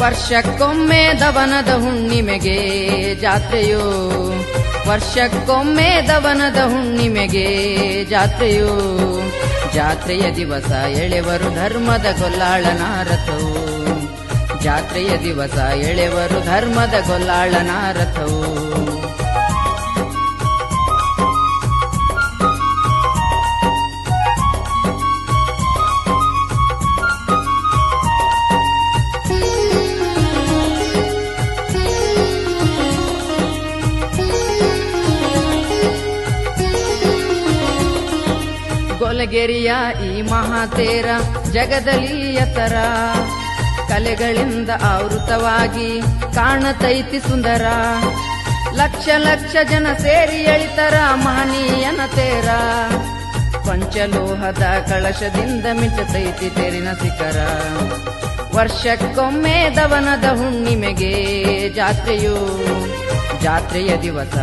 ವರ್ಷಕ್ಕೊಮ್ಮೆ ದವನದ ಹುಣ್ಣಿಮೆಗೆ ಜಾತ್ರೆಯು, ವರ್ಷಕ್ಕೊಮ್ಮೆ ದವನದ ಹುಣ್ಣಿಮೆಗೆ ಜಾತ್ರೆಯು. ಜಾತ್ರೆಯ ದಿವಸ ಎಳೆವರು ಧರ್ಮದ ಗೊಲ್ಲಾಳನ ರಥವು, ಜಾತ್ರೆಯ ದಿವಸ ಎಳೆವರು ಧರ್ಮದ ಗೊಲ್ಲಾಳನ ರಥವು. ಗೊಲಗೆರೆಯ ಈ ಮಹಾತೇರ ಜಗದಲ್ಲಿ ಎತ್ತರ, ಕಲೆಗಳಿಂದ ಆವೃತವಾಗಿ ಕಾಣತೈತಿ ಸುಂದರ. ಲಕ್ಷ ಲಕ್ಷ ಜನ ಸೇರಿ ಎಳಿತರ ಮಹನೀಯನ ತೇರ, ಪಂಚಲೋಹದ ಕಳಶದಿಂದ ಮಿಂಚತೈತಿ ತೇರಿನ ಶಿಖರ. ವರ್ಷಕ್ಕೊಮ್ಮೆ ದವನದ ಹುಣ್ಣಿಮೆಗೆ ಜಾತ್ರೆಯು, ಜಾತ್ರೆಯ ದಿವಸ